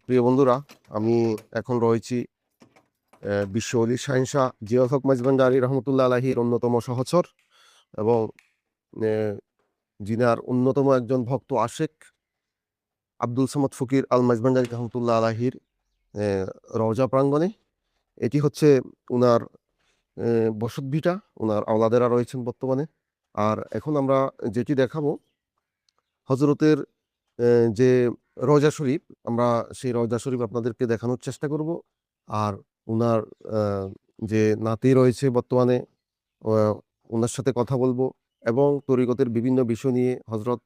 প্রিয় বন্ধুরা, আমি এখন রয়েছি বিশ্ব অলি শাহিনশাহ জিয়াউল হক মাইজভান্ডারী রহমতুল্লাহ আলাহির অন্যতম সহচর এবং যিনার অন্যতম একজন ভক্ত আশেক আব্দুল সামাদ ফকির আল মাইজভান্ডারী রহমতুল্লাহ আলাহির রওজা প্রাঙ্গণে। এটি হচ্ছে উনার বসতভিটা। উনার আওলাদেরা রয়েছেন বর্তমানে। আর এখন আমরা যেটি দেখাবো হজরতের যে রওজা শরীফ, আমরা সেই রওজা শরীফ আপনাদেরকে দেখানোর চেষ্টা করব। আর উনার যে নাতি রয়েছে বর্তমানে, ওনার সাথে কথা বলবো এবং তরিকতের বিভিন্ন বিষয় নিয়ে হজরত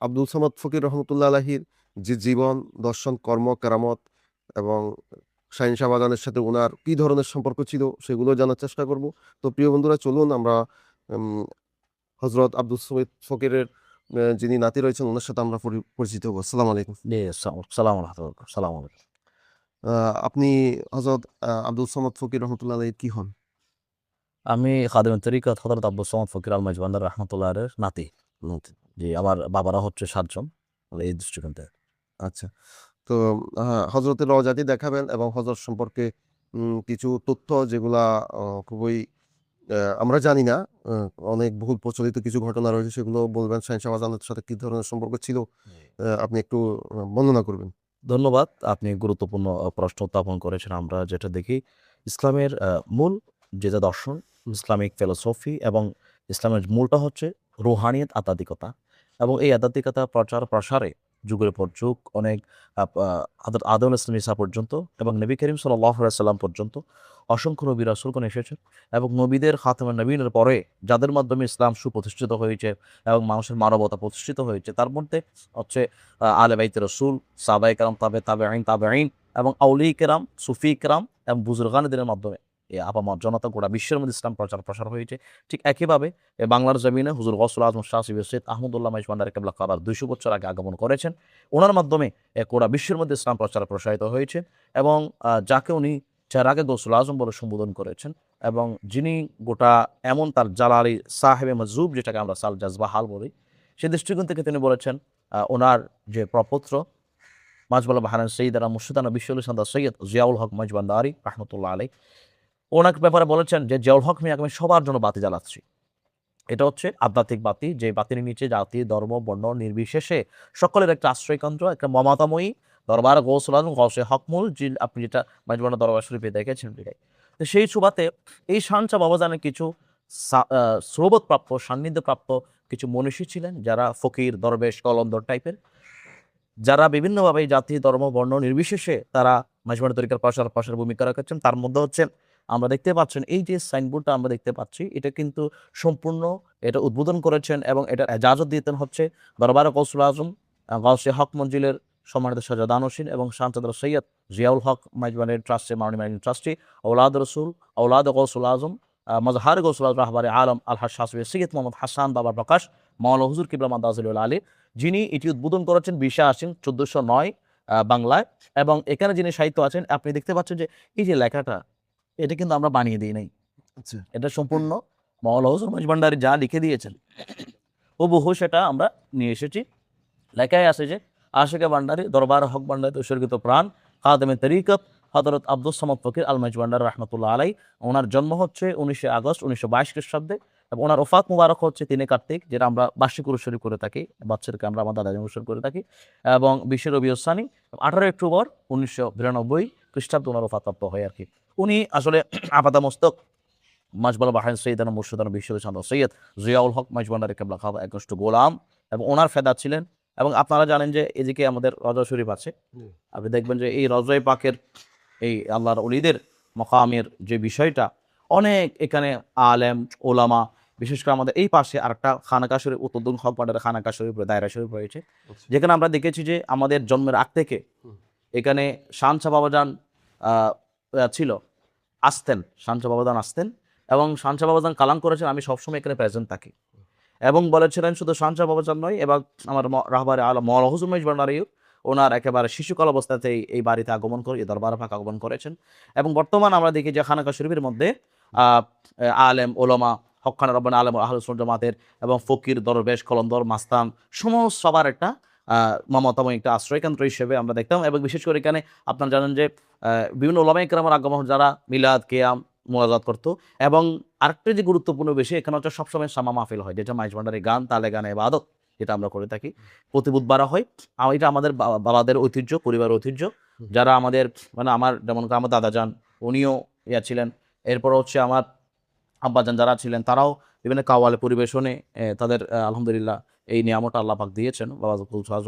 আব্দুল সামাদ ফকির রহমতুল্লাহ আলাহির যে জীবন দর্শন কর্ম কেরামত এবং শাহিন শাহ বাগানের সাথে ওনার কি ধরনের সম্পর্ক ছিল সেগুলো জানার চেষ্টা করব। তো প্রিয় বন্ধুরা, চলুন আমরা হজরত আব্দুল সামাদ ফকিরের যিনি নাতি রয়েছেন ওনার সাথে আমরা পরিচিত হবো। আসসালামু আলাইকুম। সালাম আলাইকুম। সালাম আলাইকুম। আপনি হজরত আব্দুল সামাদ ফকির রহমতুল্লাহ আলাহির কি হন? আমি খাদেমুত তরিকত হযরত আব্দুল সামাদ ফকির আল মাইজভান্ডার রাহমাতুল্লাহর নাতি। জি, আমার বাবারা হচ্ছে ৭ জন এই দৃষ্টিকোণ থেকে। আচ্ছা, তো হজরতের রওজাটি দেখাবেন এবং হজরত সম্পর্কে কিছু তথ্য যেগুলা খুবই আমরা জানি না, অনেক বহুল প্রচলিত কিছু ঘটনা রয়েছে সেগুলো বলবেন। শাহিন শাহ বাজানের সাথে কি ধরনের সম্পর্ক ছিল আপনি একটু বর্ণনা করবেন। ধন্যবাদ। আপনি গুরুত্বপূর্ণ প্রশ্ন উত্থাপন করেছেন। আমরা যেটা দেখি ইসলামের মূল যেটা দর্শন, ইসলামিক ফিলোসফি এবং ইসলামের মূলটা হচ্ছে রুহানিয়ত, আধ্যাত্মিকতা এবং এই আধ্যাত্মিকতা প্রচার প্রসারে যুগের পর যুগ অনেক হযরত আদম ইসলাম ঈসা পর্যন্ত এবং নবী করিম সাল্লাল্লাহু আলাইহি সাল্লাম পর্যন্ত অসংখ্য নবী রাসূলগণ এসেছেন এবং নবীদের খাতামুন নবীনের পরে যাদের মাধ্যমে ইসলাম সুপ্রতিষ্ঠিত হয়েছে এবং মানুষের মানবতা প্রতিষ্ঠিত হয়েছে তার মধ্যে হচ্ছে আলে বাইতে রসুল, সাহাবায়ে কেরাম, তাবেঈন এবং আউলিয়া কেরাম, সুফি কেরাম এবং বুজুর্গানদের মাধ্যমে এই আপামর জনতা গোটা বিশ্বের মধ্যে ইসলাম প্রসার হয়েছে। ঠিক একইভাবে বাংলার জমিনে হুজুর গৌসুল আজম শাহ সৈয়দ আহমদুল্লাহ মাইজভান্ডারী কিবলা কাবার ২০০ বছর আগে আগমন করেছেন। ওনার মাধ্যমে গোটা বিশ্বের মধ্যে ইসলাম প্রসারিত হয়েছে এবং যাকে উনি চেরাগে গৌসুল আজম বলে সম্বোধন করেছেন এবং যিনি গোটা এমন তার জালালি সাহেবে মজুব, যেটাকে আমরা সাল জাজবা হাল বলি, সে দৃষ্টিকোণ থেকে তিনি বলেছেন ওনার যে প্রপৌত্র মাঝবালা বাহারান সৈয়দানা মুর্শিদানা বিশ্বল সৈয়দ জিয়াউল হক মাইজভান্ডারী রাহমাতুল্লাহ আলাইহি ওনাকে ব্যাপারে বলেছেন যে জিয়াউল হক মিয়া আমি সবার জন্য বাতি জ্বালাচ্ছি। এটা হচ্ছে আধ্যাত্মিক বাতি, যে বাতির নিচে জাতি ধর্ম বর্ণ নির্বিশেষে সকলের একটা আশ্রয়কেন্দ্র, একটা মমতাময়ী দরবার গৌসুল আজম গৌসে হকমুল জিল, আপনি যেটা মাইজবান্ডার দরবার শরীফে দেখেছেন। তো সেই সুবাতে এই শানচা বাবাজানের কিছু শ্রবতপ্রাপ্ত সান্নিধ্যপ্রাপ্ত কিছু মনীষী ছিলেন যারা ফকির দরবেশ কলন্দর টাইপের, যারা বিভিন্নভাবে জাতি ধর্ম বর্ণ নির্বিশেষে তারা মাইজবান্ডার তরিকার পাশার ভূমিকা রাখাচ্ছেন। তার মধ্যে হচ্ছে আমরা দেখতে পাচ্ছেন এই যে সাইনবোর্ডটা আমরা দেখতে পাচ্ছি, এটা কিন্তু সম্পূর্ণ এটা উদ্বোধন করেছেন এবং এটার এজাজত দিতেন হচ্ছে দরবার গৌসুল আজম গাউসে হক মঞ্জিলের সম্মানিত শাহজাদা নসীন এবং শাহজাদা সৈয়দ জিয়াউল হক মাইজবান্ডারি ট্রাস্টে মাননীয় ম্যানেজিং ট্রাস্টি ঔলাদ রসুল ঔলাদ গৌসুল আজম মজহার গৌসুল আজম রাহবারে আলম আলহাজ শাহ সৈয়দ মোহাম্মদ হাসান বাবা প্রকাশ মাওলানা হুজুর কিবলা মাদাজিলুল আলী, যিনি এটি উদ্বোধন করেছেন ২০ আশ্বিন ১৪০৯ বাংলায়। এবং এখানে যিনি সাহিত্য আছেন আপনি দেখতে পাচ্ছেন যে এই যে লেখাটা, এটা কিন্তু আমরা বানিয়ে দিই নাই। আচ্ছা, এটা সম্পূর্ণ মাওলানা হুজুর মাইজভান্ডারী যা লিখে দিয়েছেন হুবহু সেটা আমরা নিয়ে এসেছি। লেখায় আছে যে আশিকে ভান্ডারী দরবার হক ভান্ডারী উৎসর্গিত প্রাণ খাদেমে তরিকত হযরত আব্দুল সামাদ ফকির আল মাইজভান্ডারী রাহমাতুল্লাহ আলাইহি। ওনার জন্ম হচ্ছে ১৯ আগস্ট ১৯২২ খ্রিস্টাব্দে এবং ওনার ওফাত মুবারক হচ্ছে ৩ কার্তিক, যেটা আমরা বার্ষিক উৎসর্গ করে থাকি, বাচ্চাদেরকে আমরা আমার দাদা উৎসর্গ করে থাকি, এবং ২০ রবিউল সানি ১৮ অক্টোবর ১৯৯২ খ্রিস্টাব্দে ওনার ওফাতপ্রাপ্ত হয় আর কি। উনি আসলে আপাদমস্তক মাঝবালা বাহারাইন সৈয়দানা মুর্শিদানা বিশ্বল সৈয়দ জিয়াউল হক মাইজভান্ডারী কিবলা কাবা একনিষ্ঠ গোলাম এবং ওনার ফেদা ছিলেন। এবং আপনারা জানেন যে এদিকে আমাদের রজা শরীফ আছে, আপনি দেখবেন যে এই রজয় পাকের এই আল্লাহর ওলিদের মকামের যে বিষয়টা অনেক এখানে আলেম ওলামা, বিশেষ করে আমাদের এই পাশে আরেকটা খানাকা শরীফ উত্তর হক ভান্ডারের খানাকা শরীফ দায়রা শরীফ রয়েছে, যেখানে আমরা দেখেছি যে আমাদের জন্মের আগ থেকে এখানে শানচা বাবাজান ছিল, আসতেন, শানচা বাবাজান আসতেন এবং শানচা বাবাজান কালাম করেছেন আমি সবসময় এখানে প্রেজেন্ট থাকি এবং বলেছিলেন শুধু শানচা বাবাজান নয়, এবং আমার রাহবারে আলম মাওলানা হুজুর মাইজভান্ডারী ওনার একেবারে শিশুকাল অবস্থাতেই এই বাড়িতে আগমন করে, এই দরবার পাক আগমন করেছেন। এবং বর্তমান আমরা দেখি যে খানাকা শরীফের মধ্যে আলেম ওলামা হক্কানা রব্বানা আলেম আহলুস সুন্নাহ জামাতের এবং ফকির দরবেশ কলন্দর মাস্তান সমস্ত সবার একটা মমতাম একটা আশ্রয় কেন্দ্র হিসেবে আমরা দেখতাম। এবং বিশেষ করে এখানে আপনারা জানেন যে বিভিন্ন ওলামায়ে কেরামের আগমন যারা মিলাদ, কিয়াম, মোনাজাত করতো। এবং আরেকটা যে গুরুত্বপূর্ণ বিষয় এখানে হচ্ছে সবসময় সামা মাহফিল হয়, যেটা মাইজ ভান্ডারি গান, তালে গানে ইবাদত যেটা আমরা করে থাকি প্রতি বুধবার হয়। এটা আমাদের বাবাদের ঐতিহ্য, পরিবারের ঐতিহ্য। যারা আমাদের মানে আমার যেমন আমার দাদা যান উনিও ছিলেন। এরপর হচ্ছে আমার আব্বাজান যারা ছিলেন তারাও বিভিন্ন কাওয়ালে পরিবেশনে তাদের আলহামদুলিল্লাহ এই নিয়ামতটা আল্লাহ পাক দিয়েছেন বাবা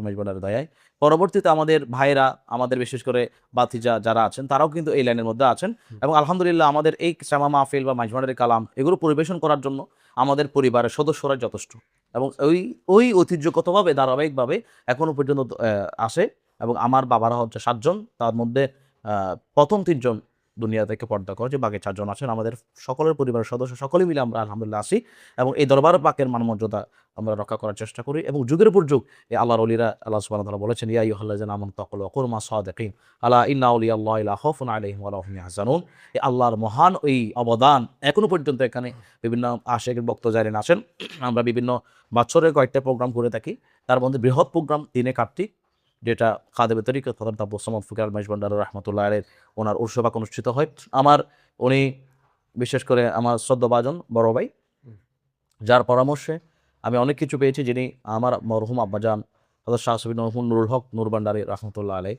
মেজ ভান্ডারের দয়ায়। পরবর্তীতে আমাদের ভাইরা, আমাদের বিশেষ করে বাতিজা যারা আছেন তারাও কিন্তু এই লাইনের মধ্যে আছেন। এবং আলহামদুলিল্লাহ আমাদের এই শ্যামা মাহফিল বা মাইজ ভান্ডারের কালাম এগুলো পরিবেশন করার জন্য আমাদের পরিবারের সদস্যরাই যথেষ্ট। এবং ওই ঐতিহ্যগতভাবে ধারাবাহিকভাবে এখনো পর্যন্ত আসে। এবং আমার বাবারা হচ্ছে 7 জন, তার মধ্যে প্রথম 3 জন দুনিয়া থেকে পর্দা করেছে, বাকি 4 জন আছেন। আমাদের সকলের পরিবারের সদস্য সকলে মিলে আমরা আলহামদুলিল্লাহ আসি এবং এই দরবার পাকের মানমর্যাদা আমরা রক্ষা করার চেষ্টা করি। এবং যুগের পর যুগ এই আল্লাহর ওলিরা আল্লাহ সুবহানাহু ওয়া তাআলা বলেছেন, ইয়া আইয়ুহাল্লাযিনা আমানু তাকুল্লাহ ওয়া কুনু মাস-সাদিকিন আলা ইন্না আউলিয়াল্লাহি লা খাউফুন আলাইহিম ওয়া লা হুম ইয়াহজানুন। এই আল্লাহর মহান ওই অবদান এখনো পর্যন্ত এখানে বিভিন্ন আশিকের বক্তজারিন আছেন। আমরা বিভিন্ন বছরের কয়েকটা প্রোগ্রাম করে থাকি। তার মধ্যে বৃহৎ প্রোগ্রাম দিনে কার্তিক, যেটা খাদেমে তরিকত হযরত আব্দুস সামাদ ফকির আল মাইজ ভান্ডারী রাহমাতুল্লাহ আলাইহি ওনার উরস পাক অনুষ্ঠিত হয়। উনি বিশেষ করে আমার শ্রদ্ধাভাজন বড় ভাই, যার পরামর্শে আমি অনেক কিছু পেয়েছি, যিনি আমার মরহুম আব্বাজান হযরত শাহ সুফি নুরুল হক নূর ভান্ডারী রাহমাতুল্লাহ আলাইহি,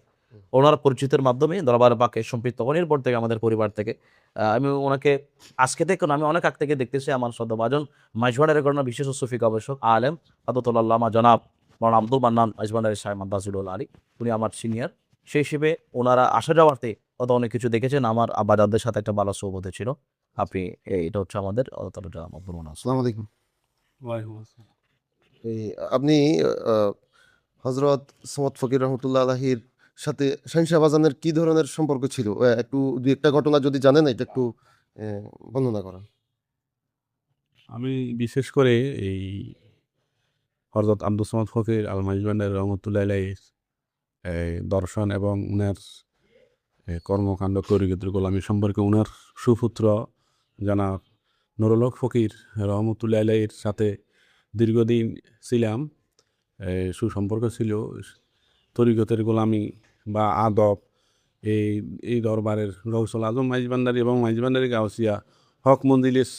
ওনার পরিচিতের মাধ্যমে দরবার পাকে সম্পৃক্ত হন। এরপর থেকে আমাদের পরিবার থেকে আমি ওনাকে আজকে থেকে না, আমি অনেক আগ থেকে দেখতেছি। আমার শ্রদ্ধাভাজন মাইজ ভান্ডারী ঘটনা বিশেষ সুফি গবেষক আলেম আদতুল্লাহ আল্লামা জনাব মৌলানা আব্দুল মান্নান মাইজ ভান্ডারী সাহেব মাদ্দাজিলুল আলী, উনি আমার সিনিয়র। সেই হিসেবে ওনারা আসা যাওয়াতে অত অনেক কিছু দেখেছেন। আমার আব্বাজানদের সাথে একটা ভালো সৌবত ছিল। আপনি এটা হচ্ছে আমাদের জনাব আব্দুল মান্নান। আসসালামু আলাইকুম। ওয়ালাইকুম আসসালাম। এই আপনি হযরত সামাদ ফকির রহমতুল্লাহ আলাহির সাথে শাহিন শাহ বাজানের কি ধরনের সম্পর্ক ছিল? একটু 2-1টা ঘটনা যদি জানেন এটা একটু বর্ণনা করেন। আমি বিশেষ করে এই হযরত আব্দুস সামাদ ফকির আল মাইজ ভান্ডারী রহমতুল্লাহি আলাইহির দর্শন এবং উনার কর্মকাণ্ড তরিকতের গোলামি সম্পর্কে উনার সুপুত্র জনাব নুরুল হক ফকির রহমতুল্লাহি আলাইহির সাথে দীর্ঘদিন ছিলাম, সুসম্পর্ক ছিল। তরিকতের গোলামি বা আদব এই দরবারের গৌসুল আজম মাইজ ভান্ডারী এবং মাইজ ভান্ডারী গাউসিয়া হক মন্দিরের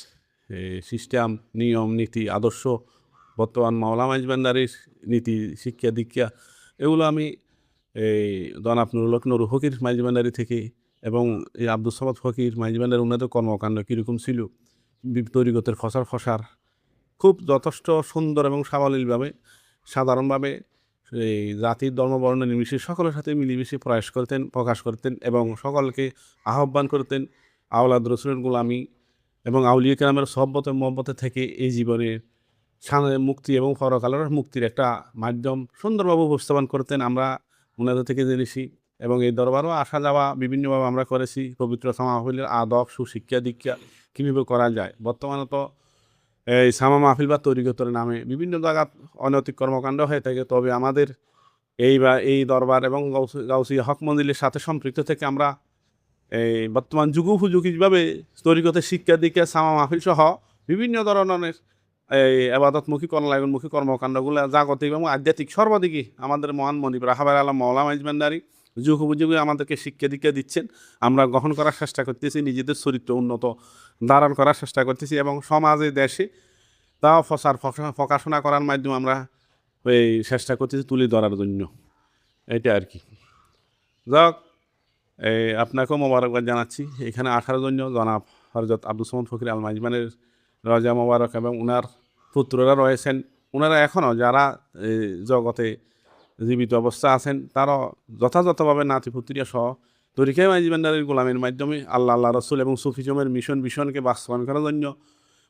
সিস্টেম, নিয়ম, নীতি, আদর্শ, বর্তমান মাওলা মাইজ ভান্ডারীর নীতি, শিক্ষা দীক্ষা, এগুলো আমি এই জনাব নুরুল হক নুরুল ফকির মাইজ ভান্ডারী থেকে এবং এই আব্দুস সামাদ ফকির মাইজ ভান্ডারী উন্নত কর্মকাণ্ড কীরকম ছিল, তরিকতের ফসার খুব যথেষ্ট সুন্দর এবং সাবলীলভাবে সাধারণভাবে এই জাতির ধর্মবর্ণ নির্বিশেষে সকলের সাথে মিলেমিশে প্রকাশ করতেন এবং সকলকে আহ্বান করতেন আওলাদ রসুলের গোলামি এবং আউলিয়া কেরামের সহবতে মহব্বতে থেকে এই জীবনের মুক্তি এবং পরকালের মুক্তির একটা মাধ্যম সুন্দরভাবে উপস্থাপন করতেন। আমরা ওনাদের থেকে জেনেছি এবং এই দরবারও আসা যাওয়া বিভিন্নভাবে আমরা করেছি। পবিত্র মাহফিলের আদব, সুশিক্ষা দীক্ষা কীভাবে করা যায়। বর্তমানে তো এই সামা মাহফিল বা তরিকতের নামে বিভিন্ন জায়গায় অনৈতিক কর্মকাণ্ড হয়ে থাকে, তবে আমাদের এই দরবার এবং গাউসিয়া হক মন্দিরের সাথে সম্পৃক্ত থেকে আমরা এই বর্তমান যুগোপযোগীভাবে তরিকতের শিক্ষা দীক্ষা, সামা মাহফিল সহ বিভিন্ন ধরনের এই আবাদতমুখী কর্মলাগনমুখী কর্মকাণ্ডগুলো জাগতিক এবং আধ্যাত্মিক সর্বাধিকই আমাদের মহান মনিব রাহাবার আলম মাওলানা মাইজ ভান্ডারী যুগোপযোগী আমাদেরকে শিক্ষা দীক্ষা দিচ্ছেন। আমরা গ্রহণ করার চেষ্টা করতেছি, নিজেদের চরিত্র উন্নত ধারণ করার চেষ্টা করতেছি এবং সমাজে দেশে তাও প্রকাশনা করার মাধ্যমে আমরা এই চেষ্টা করতেছি তুলে ধরার জন্য। এটা আর কি। যাক, আপনাকেও মোবারকবাদ জানাচ্ছি এখানে আসার জন্য। জনাব হযরত আব্দুস সামাদ ফকির আল মাইজ ভান্ডারীর রজা মোবারক এবং উনার পুত্ররা রয়েছেন, ওনারা এখনও যারা জগতে জীবিত অবস্থা আছেন তারাও যথাযথভাবে নাতিপুত্রিয়া সহ তরিকায়ে মাইজ ভান্ডারীর গোলামের মাধ্যমে আল্লাহ রসুল এবং সুফিজমের মিশনকে বাস্তবায়ন করার জন্য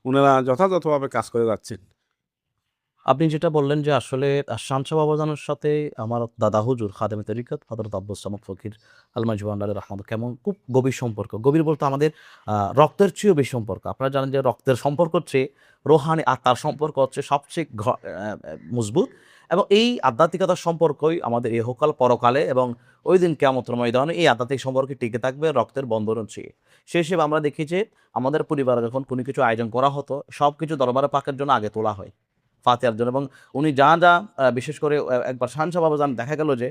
ওনারা যথাযথভাবে কাজ করে যাচ্ছেন। আপনি যেটা বললেন যে আসলে শাহ বাবাজানের সাথে আমার দাদা হুজুর খাদেমে তরিকত হযরত আব্দুস সামাদ ফকির আল মাইজ ভান্ডারী রাহমাতুল্লাহ কেমন খুব গভীর সম্পর্ক। গভীর বলতে আমাদের রক্তের চেয়েও বেশি সম্পর্ক। আপনারা জানেন যে রক্তের সম্পর্ক চেয়ে রোহানি আত্মার সম্পর্ক হচ্ছে সবচেয়ে মজবুত। এবং এই আধ্যাত্মিকতার সম্পর্কই আমাদের ইহকাল পরকালে এবং ওই দিন কিয়ামতের ময়দানে এই আধ্যাত্মিক সম্পর্কে টিকে থাকবে রক্তের বন্ধনের চেয়ে। সেই হিসেবে আমরা দেখি যে আমাদের পরিবারে যখন কোনো কিছু আয়োজন করা হতো সব কিছু দরবারে পাকের জন্য আগে তোলা হয়। ফাতিহার জন্য। এবং উনি যা যা বিশেষ করে একবার শাহনশাহ বাবাজান দেখা গেল যে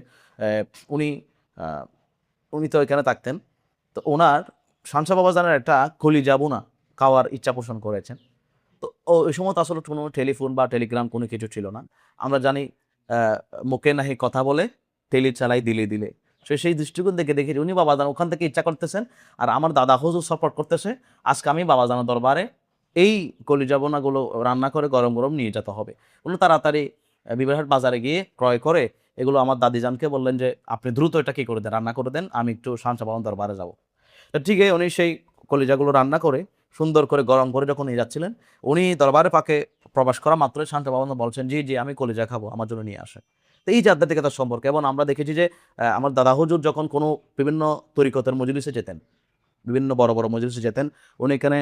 উনি উনি তো এখানে থাকতেন, তো ওনার শাহনশাহ বাবাজানের একটা কলিজা বোনা খাওয়ার ইচ্ছা পোষণ করেছেন। তো ওই সময় তো আসলে কোনো টেলিফোন বা টেলিগ্রাম কোনো কিছু ছিল না। আমরা জানি মুখে নাহি কথা বলে টেলি চালাই দিলে দিলে। সেই দৃষ্টিকোণ থেকে দেখি উনি বাবাজান ওখান থেকে ইচ্ছা করতেছেন, আর আমার দাদা হুজুর সাপোর্ট করতেছে। আজকে আমি বাবাজানের দরবারে এই কলিজা বোনাগুলো রান্না করে গরম গরম নিয়ে যেতে হবে। উনি তাড়াতাড়ি বিবাহের বাজারে গিয়ে ক্রয় করে এগুলো আমার দাদিজানকে বললেন যে আপনি দ্রুত এটা কি করে দেন, রান্না করে দেন, আমি একটু শাহনশাহ বাবার দরবারে যাবো। তো ঠিক উনি সেই কলিজাগুলো রান্না করে সুন্দর করে গরম করে যখন নিয়ে যাচ্ছিলেন, উনি দরবারে পাকে প্রবেশ করা মাত্রই শাহনশাহ বাবা বলছেন, জি জি আমি কলিজা খাবো, আমার জন্য নিয়ে আসেন। তো এই যে আধ্যাত্মিকতার সম্পর্কে, এবং আমরা দেখেছি যে আমার দাদা হুজুর যখন কোনো বিভিন্ন তরিকতের মজলিসে যেতেন, বিভিন্ন বড় বড় মজলিসে যেতেন, উনি এখানে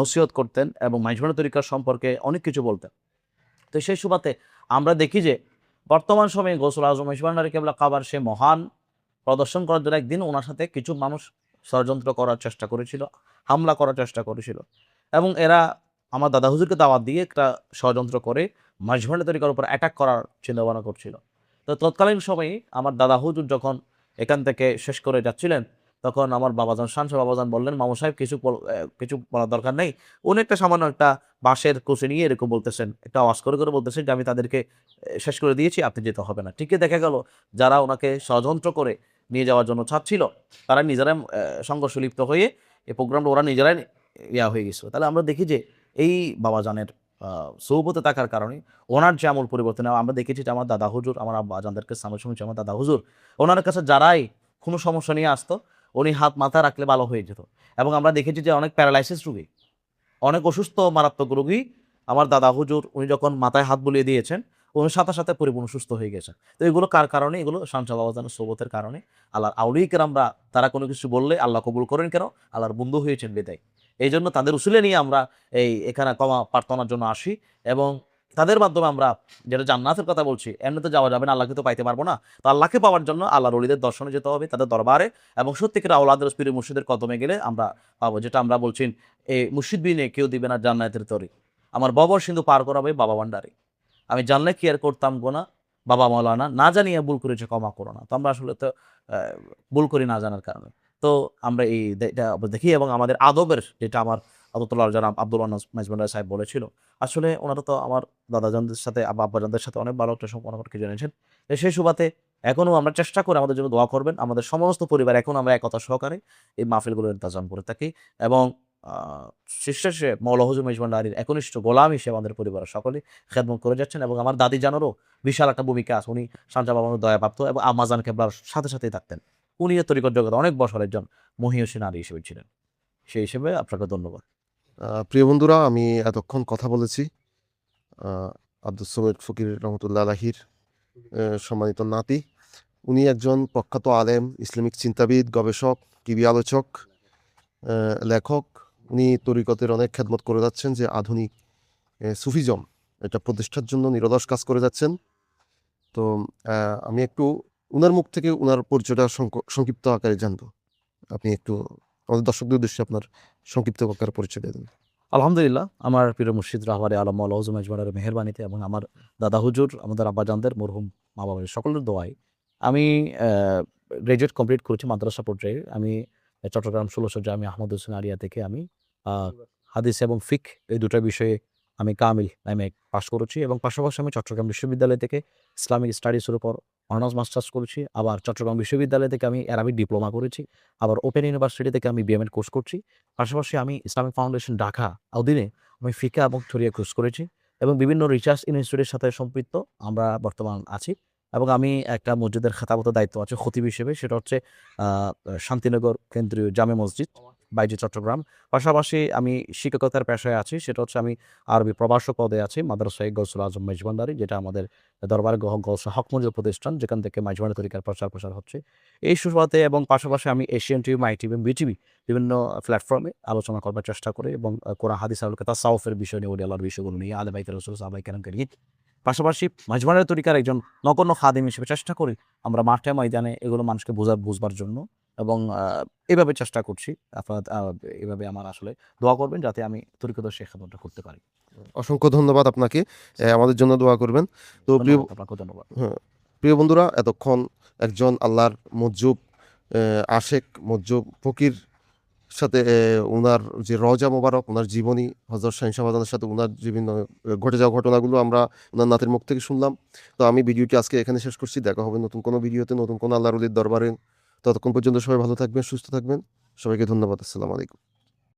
নসিহত করতেন এবং মাইজভান্ডারি তরিকার সম্পর্কে অনেক কিছু বলতেন। তো সেই সুবাদে আমরা দেখি যে বর্তমান সময়ে গৌসুল আজম মাইজভান্ডারি কেবলা কাবার সে মহান প্রদর্শন করার জন্য একদিন ওনার সাথে কিছু মানুষ ষড়যন্ত্র করার চেষ্টা করেছিল, হামলা করার চেষ্টা করেছিল, এবং এরা আমার দাদা হুজুরকে দাওয়াত দিয়ে একটা ষড়যন্ত্র করে মাইজভান্ডারি তরিকার উপর অ্যাটাক করার চিন্তাভাবনা করছিল। তো তৎকালীন সময়ে আমার দাদা হুজুর যখন এখান থেকে শেষ করে যাচ্ছিলেন, তখন আমার বাবাজান শাহনশাহ বাবাজান বললেন, মামু সাহেব কিছু বলার দরকার নেই। উনি একটা সামান্য একটা বাঁশের কুচি নিয়ে এরকম বলতেছেন, একটা আওয়াজ করে করে বলতেছেন যে আমি তাদেরকে শেষ করে দিয়েছি, আপনি যেতে হবে না। ঠিকই দেখা গেল যারা ওনাকে ষড়যন্ত্র করে নিয়ে যাওয়ার জন্য চাচ্ছিল, তারা নিজেরাই সংঘর্ষ লিপ্ত হয়ে এই প্রোগ্রামটা ওরা নিজেরাই হয়ে গেছিল। তাহলে আমরা দেখি যে এই বাবাজানের সৌবতে থাকার কারণে ওনার যে আমল পরিবর্তন, আমরা দেখেছি যে আমার দাদা হুজুর, আমার আব্বাজানদেরকে সামনে শুনেছি, আমার দাদা হুজুর ওনার কাছে যারাই কোনো সমস্যা নিয়ে আসতো, উনি হাত মাথা রাখলে ভালো হয়ে যেত। এবং আমরা দেখেছি যে অনেক প্যারালাইসিস রোগী, অনেক অসুস্থ মারাত্মক রোগী, আমার দাদা হুজুর উনি যখন মাথায় হাত বুলিয়ে দিয়েছেন, উনি সাথে সাথে পরিপূর্ণ সুস্থ হয়ে গেছেন। তো এগুলো কার কারণে? এগুলো শাহনশাহ বাবাজানের সোবতের কারণে। আল্লাহর আউলিয়া কেরামরা তারা কোনো কিছু বললে আল্লাহ কবুল করেন কেন? আল্লাহর বন্ধু হয়েছেন বিদায়। এই জন্য তাদের উসিলে নিয়ে আমরা এখানে ক্ষমা প্রার্থনার জন্য আসি, এবং তাদের মাধ্যমে আমরা যেটা জান্নাতের কথা বলছি, এমনিতে যাওয়া যাবে না, আল্লাহকে তো পাইতে পারবো না। তো আল্লাহকে পাওয়ার জন্য আল্লাহর ওলিদের দর্শনে যেতে হবে, তাদের দরবারে, এবং সত্যিকার আওলাদের পীর মুর্শিদের কদমে গেলে আমরা পাবো, যেটা আমরা বলছি এই মুর্শিদ বিনে কেউ দিবে না জান্নাতের তরি। আমার ববর সিন্ধু পার করাবে বাবা ভান্ডারি, আমি জানলে কি আর করতাম গোনা, বাবা মৌলানা না জানিয়ে ভুল করেছে ক্ষমা করো না। তো আমরা আসলে তো ভুল করি না জানার কারণে। তো আমরা এটা দেখি, এবং আমাদের আদবের যেটা আমার আদতুল্লাহ জানাব আব্দুল মাইজভান্ডারি সাহেব বলেছিল, আসলে ওনারা তো আমার দাদাজানদের সাথে আব্বাজানদের সাথে অনেক ভালো একটা সম্পর্ক জেনেছেন। সেই সুবাদে এখনও আমরা চেষ্টা করে আমাদের জন্য দোয়া করবেন। আমাদের সমস্ত পরিবার এখন আমরা একতা সহকারে এই মাহফিলগুলো ইন্তজাম করে থাকি, এবং শেষে মৌলা হুজুর মেজভান্ডারির একনিষ্ঠ গোলাম হিসেবে আমাদের পরিবারের সকলে খেদমত করে যাচ্ছেন। এবং আমার দাদি জানেরও বিশাল একটা ভূমিকা আছে। উনি শাহনশাহ বাবার দয়াপ্রাপ্ত এবং আম্মাজান কেবলার সাথে সাথেই থাকতেন। উনি এ তরিকত জগতে অনেক বছর একজন মহিয়সী নারী হিসেবে ছিলেন। সেই হিসেবে আপনাকে ধন্যবাদ। প্রিয় বন্ধুরা, আমি এতক্ষণ কথা বলেছি আব্দুস সামাদ ফকির রহমতুল্লাহ আলাহির সম্মানিত নাতি। উনি একজন প্রখ্যাত আলেম, ইসলামিক চিন্তাবিদ, গবেষক, টিভি আলোচক, লেখক। উনি তরিকতের অনেক খেদমত করে যাচ্ছেন, যে আধুনিক সুফিজম এটা প্রতিষ্ঠার জন্য নিরলস কাজ করে যাচ্ছেন। তো আমি একটু উনার মুখ থেকে উনার পরিচয়টা সংক্ষিপ্ত আকারে জানবো। আপনি একটু আমাদের দর্শকদের উদ্দেশ্যে আপনার সংক্ষিপ্ত আকারে পরিচয় দেন। আলহামদুলিল্লাহ, আমার প্রিয় মুর্শিদ রাহবারে আলম মৌলা হুজুর মেজবানের মেহেরবানিতে এবং আমার দাদা হুজুর, আমাদের আব্বাজানদের, মরহুম মা বাবার সকলের দোয়ায় আমি গ্রাজুয়েট কমপ্লিট করেছি মাদ্রাসা পর্যায়ে। আমি চট্টগ্রাম ১৬০০ জামি আহমদ হোসেন আরিয়া থেকে আমি হাদিস এবং ফিক এই দুটো বিষয়ে আমি কামিল নামে পাশ করেছি, এবং পাশাপাশি আমি চট্টগ্রাম বিশ্ববিদ্যালয় থেকে ইসলামিক স্টাডিজের উপর অনার্স মাস্টার্স করেছি। আবার চট্টগ্রাম বিশ্ববিদ্যালয় থেকে আমি অ্যারাবিক ডিপ্লোমা করেছি। আবার ওপেন ইউনিভার্সিটি থেকে আমি বিএমএড কোর্স করছি। পাশাপাশি আমি ইসলামিক ফাউন্ডেশন ঢাকা অধীনে আমি ফিকা এবং শরিয়া কোর্স করেছি, এবং বিভিন্ন রিসার্চ ইনস্টিটিউটের সাথে সম্পৃক্ত আমরা বর্তমান আছি। এবং আমি একটা মসজিদের খেতাবত দায়িত্ব আছে খতিব হিসেবে, সেটা হচ্ছে শান্তিনগর কেন্দ্রীয় জামে মসজিদ, বাইজি, চট্টগ্রাম। পাশাপাশি আমি শিক্ষকতার পেশায় আছি, সেটা হচ্ছে আমি আরবি প্রভাষক পদে আছি মাদ্রাসায়ে গৌসুল আজম মেজভান্ডারি, যেটা আমাদের দরবার গৌসে হক মঞ্জুর প্রতিষ্ঠান, যেখান থেকে মাইজভান্ডারি তরিকার প্রসার হচ্ছে এই সুবাদে। এবং পাশাপাশি আমি এশিয়ান টিভি, মাই টিভি, বিটিভি বিভিন্ন প্ল্যাটফর্মে আলোচনা করবার চেষ্টা করি, এবং কোরআন হাদিস আল কিতাব তাসাউফের বিষয় নিয়ে, ওলি আল্লাহর বিষয়গুলো নিয়ে, আলে বাইত রাসূল সাহাবায়ে কেরামকে নিয়ে। পাশাপাশি মাইজভান্ডারি তরিকার একজন নগণ্য খাদিম হিসেবে চেষ্টা করি আমরা মাঠে ময়দানে এগুলো মানুষকে বুঝবার জন্য এবং এভাবে চেষ্টা করছি। আপনারা এভাবে আমার আসলে দোয়া করবেন যাতে আমি তরিকতের শেখানোটা করতে পারি। অসংখ্য ধন্যবাদ আপনাকে, আমাদের জন্য দোয়া করবেন। তো প্রিয় ধন্যবাদ, আপনাকেও ধন্যবাদ। হ্যাঁ, প্রিয় বন্ধুরা, এতক্ষণ একজন আল্লাহর মজ্জুব আশেক মজ্জুব ফকির সাথে উনার যে রওজা মোবারক, উনার জীবনী, হযরত শাহিনশাহ বাজানের সাথে উনার বিভিন্ন ঘটে যাওয়া ঘটনাগুলো আমরা উনার নাতের মুখ থেকে শুনলাম। তো আমি ভিডিওটি আজকে এখানে শেষ করছি। দেখা হবে নতুন কোনো ভিডিওতে, নতুন কোনো আল্লাহর ওলির দরবারে। ততক্ষণ পর্যন্ত সবাই ভালো থাকবেন, সুস্থ থাকবেন। সবাইকে ধন্যবাদ। আসসালামু আলাইকুম।